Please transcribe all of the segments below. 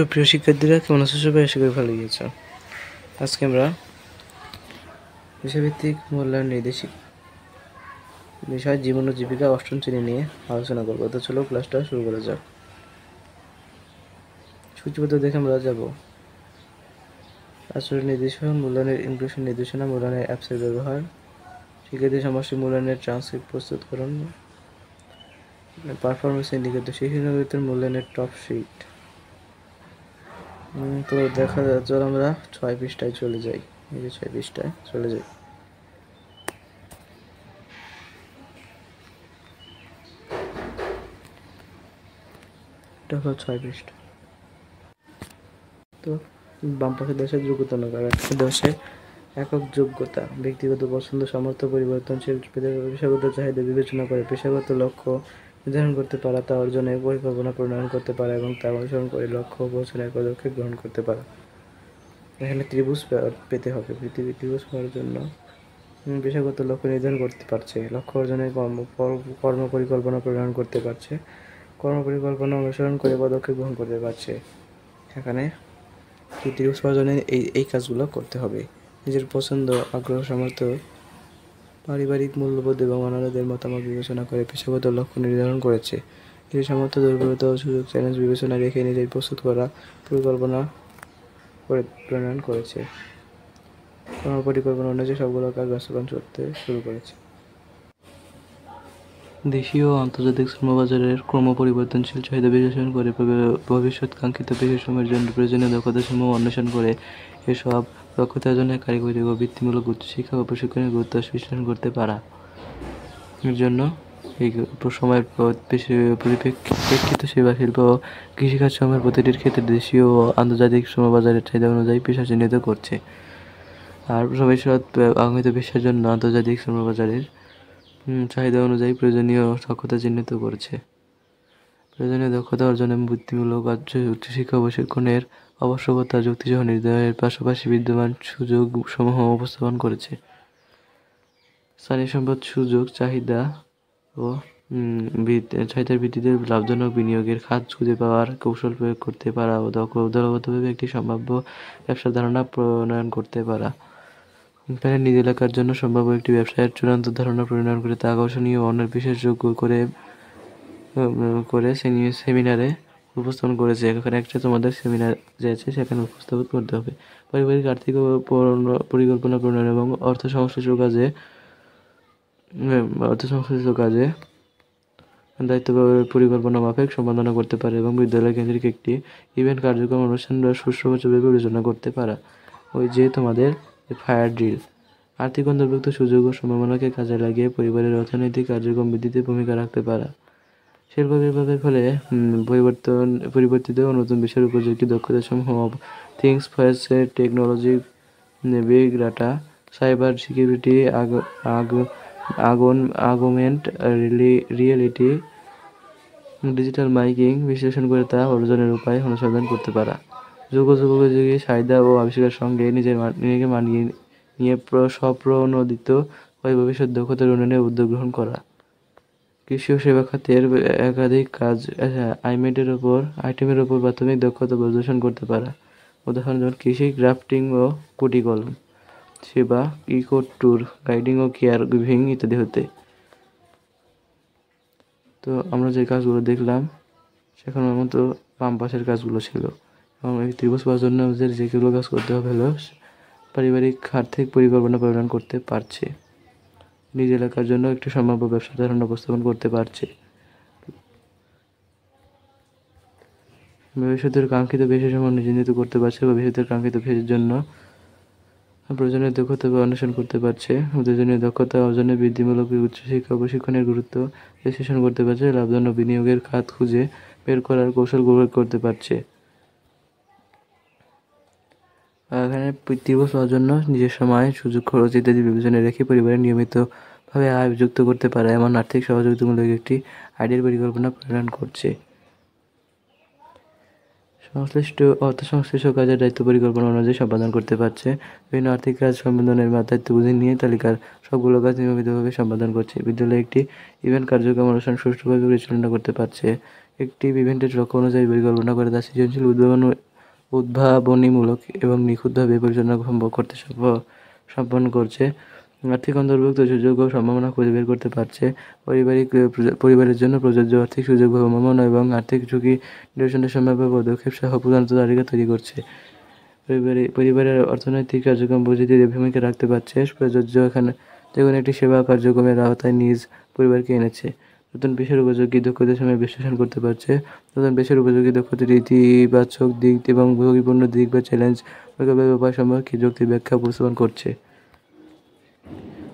সুপ্রিয় শিক্ষার্থীরা, কেমন আছো সবাই? আশা করি ভালো গিয়েছ। আজকে আমরা বিষয়ভিত্তিক মূল্যায়ন নির্দেশিক বিষয় জীবন ও জীবিকা অষ্টম শ্রেণী নিয়ে আলোচনা করবো। তো চলো ক্লাসটা শুরু করা যাক। সূচিপত্র দেখে আমরা যাব। আচরণ নির্দেশনা, মূল্যায়নের ইনক্লুশন নির্দেশনা, মূল্যায়নের অ্যাপসের ব্যবহার, শিক্ষার্থী সমষ্টি মূল্যায়নের ট্রান্সক্রিপ্ট প্রস্তুতকরণ, পারফরমেন্স ইন্ডিকেটর, শিক্ষার্থীর মূল্যায়নের টপ শিট। তো দেখা যায়, চল আমরা 6 পৃষ্ঠায় চলে যাই। এই যে 6 পৃষ্ঠায় চলে যাই। এটা হলো 6 পৃষ্ঠা। তো বাম পাশে দেশের যোগ্যতা নগর, দেশে একক যোগ্যতা, ব্যক্তিগত পছন্দ, সামর্থ্য, পরিবর্তনশীল পেশাগত চাহিদা বিবেচনা করে পেশাগত লক্ষ্য নির্ধারণ করতে পারা, তা অর্জনে পরিকল্পনা প্রণয়ন করতে পারা এবং তা অনুসরণ করে লক্ষ্য পৌঁছানোর পদক্ষেপ গ্রহণ করতে পারা। এখানে ত্রিভুজ পেতে হবে। ত্রিভুজ পাওয়ার জন্য পেশাগত লক্ষ্য নির্ধারণ করতে পারছে, লক্ষ্য অর্জনে কর্ম পরিকল্পনা প্রণয়ন করতে পারছে, কর্ম পরিকল্পনা অনুসরণ করে পদক্ষেপ গ্রহণ করতে পারছে। এখানে ত্রিভুজ পাওয়ার জন্য এই কাজগুলো করতে হবে। নিজের পছন্দ, আগ্রহ, সামর্থ্য, পারিবারিক মূল্যবোধ এবং অন্যদের মতামত বিবেচনা করে পেশাগত লক্ষ্য নির্ধারণ করেছে। নিজের সামর্থ্য, দুর্বলতা ও সুযোগ চ্যালেঞ্জ বিবেচনা রেখে নিজের প্রস্তুত করা পরিকল্পনা করে প্রণয়ন করেছে। কর্মপরিকল্পনা অনুযায়ী সবগুলো কাজ বাস্তবায়ন করতে শুরু করেছে। দেশীয় ও আন্তর্জাতিক শ্রমবাজারের ক্রমপরিবর্তনশীল চাহিদা বিশ্লেষণ করে ভবিষ্যৎ কাঙ্ক্ষিত পেশাসমূহের জন্য প্রয়োজনীয় দক্ষতাসমূহ অন্বেষণ করে এসব দক্ষতা অর্জনে কারিগরি ও বৃত্তিমূলক উচ্চশিক্ষা ও প্রশিক্ষণের গুরুত্ব বিশ্লেষণ করতে পারা। এর জন্য এই সময়ের প্রেক্ষিত সেবা শিল্প ও কৃষিকাজ সমূহের প্রতিটির ক্ষেত্রে দেশীয় ও আন্তর্জাতিক শ্রমবাজারের চাহিদা অনুযায়ী পেশা চিহ্নিত করছে। আর ভবিষ্যৎ কাঙ্ক্ষিত পেশার জন্য আন্তর্জাতিক শ্রমবাজারের চাহিদা অনুযায়ী প্রয়োজনীয় দক্ষতা চিহ্নিত করেছে। প্রয়োজনীয় দক্ষতা অর্জনে বৃত্তিমূলক উচ্চশিক্ষা ও প্রশিক্ষণের আবশ্যকতা যুক্তিসহ নির্ধারণের পাশাপাশি বিদ্যমান সুযোগ সমূহ উপস্থাপন করেছে। স্থানীয় সম্পদ সুযোগ চাহিদার ভিত্তিতে লাভজনক বিনিয়োগের খাত খুঁজে পাওয়ার কৌশল প্রয়োগ করতে পারা ও দলবদ্ধভাবে একটি সম্ভাব্য ব্যবসার ধারণা প্রণয়ন করতে পারা। এখানে নিজ এলাকার জন্য সম্ভাব্য একটি ব্যবসায়ের চূড়ান্ত ধারণা প্রণয়ন করে তা আকর্ষণীয় ও অন্যের বিশ্বাসযোগ্য করে সেমিনারে উপস্থাপন করেছে। এখানে একটা তোমাদের সেমিনার যে আছে সেখানে উপস্থাপন করতে হবে। পারিবারিক আর্থিক পরিকল্পনা প্রণয়ন এবং অর্থ সংশ্লিষ্ট কাজে দায়িত্ব পরিকল্পনা মাফিক সম্পাদনা করতে পারে এবং বিদ্যালয় কেন্দ্রিক একটি ইভেন্ট কার্যক্রম অনুষ্ঠান সুষ্ঠুভাবে বিবেচনা করতে পারা। ওই যে তোমাদের ফায়ার ড্রিল, আর্থিক অন্তর্ভুক্ত সুযোগ ও সম্ভাবনাকে কাজে লাগিয়ে পরিবারের অর্থনৈতিক কার্যক্রম বৃদ্ধিতে ভূমিকা রাখতে পারা। শিল্প বিপ্লবের ফলে পরিবর্তিত ও নতুন বিষয়ের উপযোগী দক্ষতা সমূহ things first, technology, big data, cyber security, augment reality, digital miking বিশ্লেষণ করে তা অর্জনের উপায় অনুসন্ধান করতে পারা। যুগোপযোগী চাহিদা ও আবিষ্কারের সঙ্গে নিজেকে মানিয়ে নিয়ে স্বপ্রণোদিত হয়ে ভবিষ্যৎ দক্ষতার উন্নয়নে উদ্যোগ গ্রহণ করা। কৃষি ও সেবা খাতের একাধিক কাজ আইটেমের ওপর প্রাথমিক দক্ষতা প্রদর্শন করতে পারা। উদাহরণ যেমন কৃষি, গ্রাফটিং ও কুটি কলম, সেবা, ইকো ট্যুর, গাইডিং ও কেয়ার গিভিং ইত্যাদি হতে। তো আমরা যে কাজগুলো দেখলাম সেখানের মতো বাম পাশের কাজগুলো ছিল। এবং এই ত্রিভুজ পাওয়ার জন্য আমাদের যেগুলো কাজ করতে হবে হলো পারিবারিক আর্থিক পরিকল্পনা প্রণয়ন করতে পারছে, নিজ এলাকার জন্য একটি সম্ভাব্য ব্যবসা ধারণা উপস্থাপন করতে পারছে, ভবিষ্যতের কাঙ্ক্ষিত পেশাসমূহ চিহ্নিত করতে পারছে, ভবিষ্যতের কাঙ্ক্ষিত পেশার জন্য প্রয়োজনীয় দক্ষতা অন্বেষণ করতে পারছে, প্রয়োজনীয় দক্ষতা অর্জনে বৃদ্ধিমূলক উচ্চশিক্ষা ও প্রশিক্ষণের গুরুত্ব বিশ্লেষণ করতে পারছে, লাভজনক বিনিয়োগের খাত খুঁজে বের করার কৌশল প্রয়োগ করতে পারছে। এখানে ত্রিভুজ পাওয়ার জন্য নিজের সময়, সুযোগ, খরচ ইত্যাদি বিবেচনায় রেখে পরিবারের নিয়মিতভাবে আয় যুক্ত করতে পারা এমন আর্থিক সহযোগিতামূলক একটি আইডিয়াল পরিকল্পনা প্রণয়ন করছে। সংশ্লিষ্ট কাজের দায়িত্ব পরিকল্পনা অনুযায়ী সম্পাদন করতে পারছে। বিভিন্ন আর্থিক কাজ সম্পাদনের দায়িত্ব বুঝে নিয়ে তালিকার সবগুলো কাজ নিয়মিতভাবে সম্পাদন করছে। বিদ্যালয়ে একটি ইভেন্ট কার্যক্রম অনুষ্ঠান সুষ্ঠুভাবে পরিচালনা করতে পারছে। একটি ইভেন্টের লক্ষ্য অনুযায়ী পরিকল্পনা করে তার সৃজনশীল উদ্ভাবন উদ্ভাবনীমূলক এবং নিখুঁতভাবে পরিচালনা করতে সম্পন্ন করছে। আর্থিক অন্তর্ভুক্ত সুযোগ ও সম্ভাবনা খুঁজে বের করতে পারছে। পরিবারের জন্য প্রযোজ্য আর্থিক সুযোগ, ভ্রাম্যমাণ এবং আর্থিক ঝুঁকি নিরসনের সম্ভাব্য পদক্ষেপ সহ পূর্ণাঙ্গ তালিকা তৈরি করছে। পরিবারের অর্থনৈতিক কার্যক্রম বুঝিয়ে ভূমিকা রাখতে পারছে। প্রযোজ্য এখানে যেকোনো একটি সেবা কার্যক্রমের আওতায় নিজ পরিবারকে এনেছে। নতুন পেশার উপযোগী দক্ষতার সময় বিশ্লেষণ করতে পারছে। নতুন পেশার উপযোগী দক্ষতার ইতিবাচক দিক এবং ঝুঁকিপূর্ণ দিক বা চ্যালেঞ্জ মোকাবিলার উপায় সম্পর্কে যৌক্তিক ব্যাখ্যা উপস্থাপন করছে।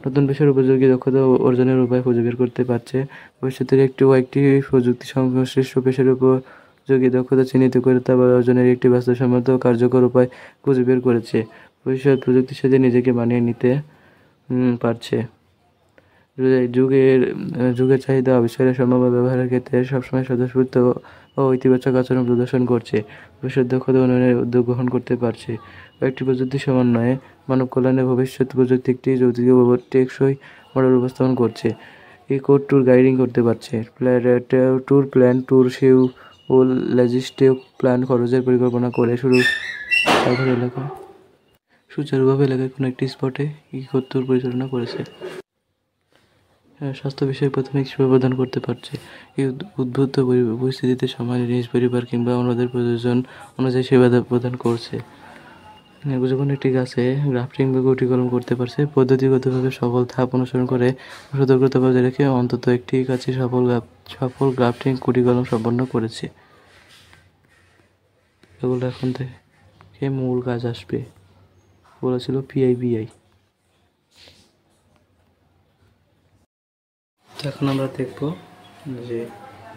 নতুন পেশার উপযোগী দক্ষতা অর্জনের উপায় খুঁজে বের করতে পারছে। ভবিষ্যতের কয়েকটি প্রযুক্তি সংশ্লিষ্ট পেশার উপযোগী দক্ষতা চিহ্নিত করে তা অর্জনের একটি বাস্তবসম্মত কার্যকর উপায় খুঁজে বের করেছে। ভবিষ্যৎ প্রযুক্তির সাথে নিজেকে মানিয়ে নিতে পারছে। যুগের চাহিদা আবিষ্কারের সম্ভাব্য ব্যবহারের ক্ষেত্রে সবসময় স্বতঃস্ফূর্ত ও ইতিবাচক আচরণ প্রদর্শন করছে। ভবিষ্যৎ দক্ষতা উন্নয়নের উদ্যোগ গ্রহণ করতে পারছে। কয়েকটি প্রযুক্তি সমন্বয়ে মানব কল্যাণে ভবিষ্যৎ প্রযুক্তি একটি যৌক্তিক ও টেকসই মডেল উপস্থাপন করছে। কোড ট্যুর গাইডিং করতে পারছে। Tour plan, tour schedule, logistic plan, খরচের পরিকল্পনা করে সুচারুভাবে এলাকায় কোনো একটি স্পটে কোড ট্যুর পরিচালনা করেছে। স্বাস্থ্য বিষয়ে প্রাথমিক সেবা প্রদান করতে পারছে। এই উদ্ভূত পরিস্থিতিতে সমাজে নিজ পরিবার কিংবা অন্যদের প্রয়োজন অনুযায়ী সেবা প্রদান করছে। যখন একটি গাছে গ্রাফটিং বা গুটিকলম করতে পারছে, পদ্ধতিগতভাবে সকল ধাপ অনুসরণ করে সতর্কতা বজায় রেখে অন্তত একটি গাছে সফল গ্রাফটিং গুটিকলম সম্পন্ন করেছে। এগুলো এখন থেকে মূল কাজ আসবে বলেছিল পিআইবিআই। এখন আমরা দেখব যে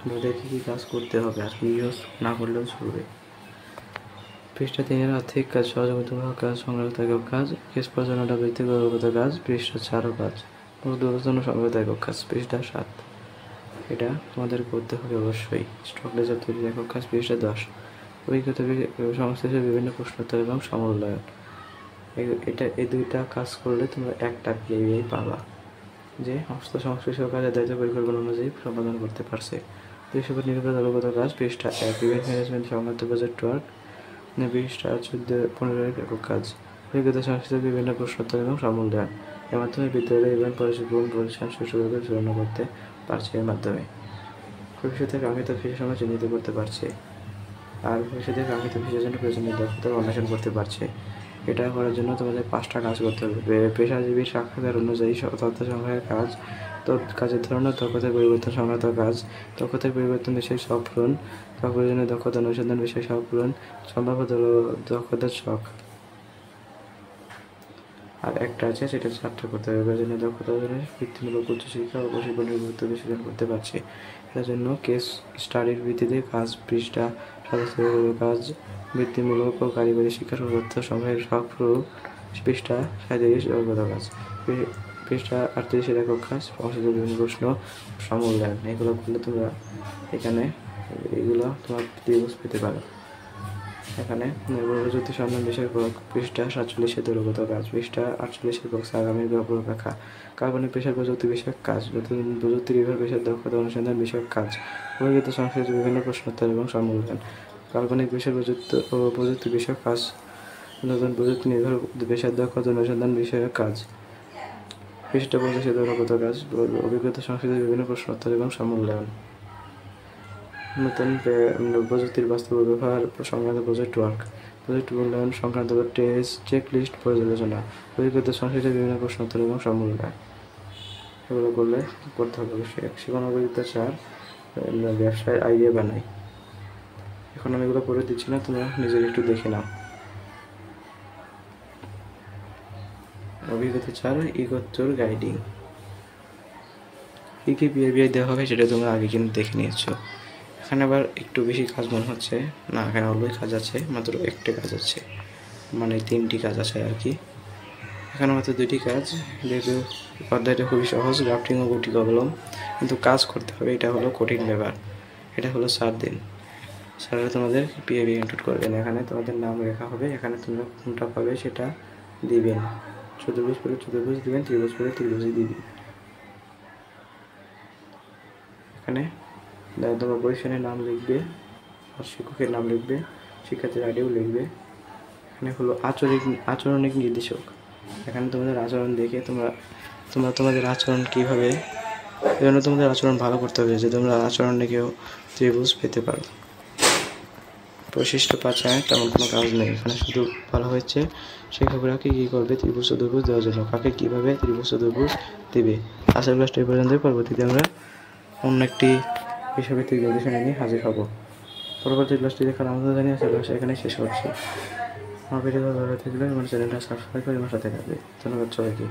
আমাদের কী কাজ করতে হবে আর কি ইউজ না করলেও চলবে। পৃষ্ঠা 3 আর্থিক কাজ, সহযোগিতামূলক কাজ, সংগ্রহ একক কাজ, কেস পরিচালনাটা ব্যক্তিগত কাজ। পৃষ্ঠা 4 কাজ, জন্য সংগ্রহ একক কাজ। পৃষ্ঠা 7 এটা তোমাদের করতে হবে অবশ্যই। স্টক লেজার তৈরির একক কাজ। পৃষ্ঠা 10 অভিজ্ঞতা সংশ্লিষ্ট বিভিন্ন প্রশ্নোত্তর এবং সমন্বয়ন। এই দুইটা কাজ করলে তোমরা একটা পিআইবিআই পাবা, যে সমস্ত সংশ্লিষ্ট কাজের দায়িত্ব পরিকল্পনা অনুযায়ী সম্পাদন করতে পারছে। পেশাগত নির্ভর দলগত কাজ। পৃষ্ঠা 1 ইভেন্ট ম্যানেজমেন্ট সংক্রান্ত প্রজেক্ট ওয়ার্ক। পৃষ্ঠা 14-15 একক কাজ, অভিজ্ঞতা সংশ্লিষ্ট বিভিন্ন প্রশ্নোত্তর এবং সমন্বয়ন। এর মাধ্যমে বিদ্যালয় ইভেন্ট পরিচালনা সুষ্ঠুভাবে পরিচালনা করতে পারছে। এর মাধ্যমে ভবিষ্যতে কাঙ্ক্ষিত পেশা সময় চিহ্নিত করতে পারছে আর ভবিষ্যতে কাঙ্ক্ষিত পেশার জন্য প্রয়োজনীয় দক্ষতা অন্বেষণ করতে পারছে। এটা করার জন্য তোমাদের 5টা কাজ করতে হবে। পেশাজীবী সাক্ষাৎকার অনুযায়ী তথ্য সংগ্রহের কাজ, কাজের ধরনের দক্ষতার পরিবর্তন সংক্রান্ত কাজ, দক্ষতার পরিবর্তন বিষয়ে সব পূরণ, প্রয়োজনীয় দক্ষতা অনুসন্ধান বিষয়ে সব পূরণ, সম্ভাব্য দক্ষতার ছক। আর একটা আছে সেটা 4টা করতে হবে। প্রয়োজনীয় দক্ষতা অর্জনে বৃত্তিমূলক উচ্চশিক্ষা ও প্রশিক্ষণের গুরুত্ব বিশ্লেষণ করতে পারছে। এটার জন্য কেস স্টাডির ভিত্তিতে কাজ। পৃষ্ঠা 27 কাজ, বৃত্তিমূলক ও কারিগরি শিক্ষার তথ্য সংগ্রহের শখ পূরণ। পৃষ্ঠা 37 দলগত কাজ। পৃষ্ঠা 38 একক কাজ, সংশ্লিষ্ট বিভিন্ন প্রশ্ন সমমূল্যায়ন। এগুলো করলে তোমরা এগুলো তোমার দিবস পেতে পারো। এখানে প্রযুক্তি সন্ধান বিষয় পৃষ্ঠা 47 দলগত কাজ। পৃষ্ঠা 48 বক্স আগামীর রূপরেখা। কাল্পনিক পেশার প্রযুক্তি বিষয়ক কাজ, নতুন প্রযুক্তি নির্ভর পেশার দক্ষতা অনুসন্ধান বিষয়ক কাজ, অভিজ্ঞতা সংশ্লিষ্ট বিভিন্ন প্রশ্নোত্তর এবং সমমূল্যায়ন। কাল্পনিক পেশার প্রযুক্তি বিষয়ক কাজ, নতুন প্রযুক্তি নির্ভর পেশার দক্ষতা অনুসন্ধান বিষয়ক কাজ। পৃষ্ঠা 50 দলগত কাজ, অভিজ্ঞতা সংশ্লিষ্ট বিভিন্ন প্রশ্নোত্তর এবং সমমূল্যায়ন। নতুন প্রযুক্তির বাস্তব ব্যবহার সংক্রান্ত প্রজেক্ট ওয়ার্ক, প্রজেক্ট মূল্যায়ন সংক্রান্ত চেকলিস্ট পর্যালোচনা, অভিজ্ঞতা সংশ্লিষ্ট বিভিন্ন প্রশ্নোত্তর এবং সমমূল্যায়ন। এগুলো করতে হবে অবশ্যই। শিক্ষানবিতা 4 ব্যবসায় আইডিয়া বানাই। এখন আমি এগুলো করে দিচ্ছি না, তোমরা নিজের একটু দেখে নাও। অভিজ্ঞতা 4 ইগোত্তর গাইডিং। কি পিআইবিআই দেওয়া হবে সেটা তোমরা আগে কিন্তু দেখে নিয়েছো। এখানে আবার একটু বেশি কাজ মনে হচ্ছে না, এখানে অল্পই কাজ আছে, মাত্র একটা কাজ আছে, মানে 3টি কাজ আছে আর কি। এখানে মাত্র 2টি কাজ, যেহেতু অধ্যায়টা খুবই সহজ, গ্রাফটিং ও গুটি কলম, কিন্তু কাজ করতে হবে, এটা হলো কঠিন ব্যাপার। এটা হলো 4 দিন। স্যাররা তোমাদের পিআইবিআই ইনক্লুড করবেন। এখানে তোমাদের নাম লেখা হবে, এখানে তোমরা কোনটা পাবে সেটা দিবেন। চতুর্ভুজ পেলে চতুর্ভুজ দিবেন, ত্রিভুজ পেলে ত্রিভুজই দিবেন। এখানে তোমার পজিশনের নাম লিখবে আর শিক্ষকের নাম লিখবে, শিক্ষার্থীরা আইডিও লিখবে। এখানে হলো আচরণিক নির্দেশক। এখানে তোমাদের আচরণ দেখে তোমরা তোমাদের আচরণ কীভাবে, এজন্য তোমাদের আচরণ ভালো করতে হবে যে তোমরা আচরণ দেখেও ত্রিভুজ পেতে পারো। বৈশিষ্ট্য 5 তেমন কোনো কাজ নেই, এখানে শুধু বলা হয়েছে শিক্ষকরা কী করবে ত্রিভুজ চতুর্ভুজ দেওয়ার জন্য, কাকে কীভাবে ত্রিভুজ চতুর্ভুজ দেবে। আজকের ক্লাসটা এই পর্যন্তই। পরবর্তীতে আমরা অন্য একটি বিষয়ভিত্তিক নির্দেশনা নিয়ে হাজির হব। পরবর্তী ক্লাসটি দেখার আমন্ত্রণ জানিয়ে আজকের ক্লাস এখানে শেষ করছি। আমার ভিডিও ভালো লাগলে আমার চ্যানেলটা সাবস্ক্রাইব করে আমার সাথে থাকবে। ধন্যবাদ সবাইকে।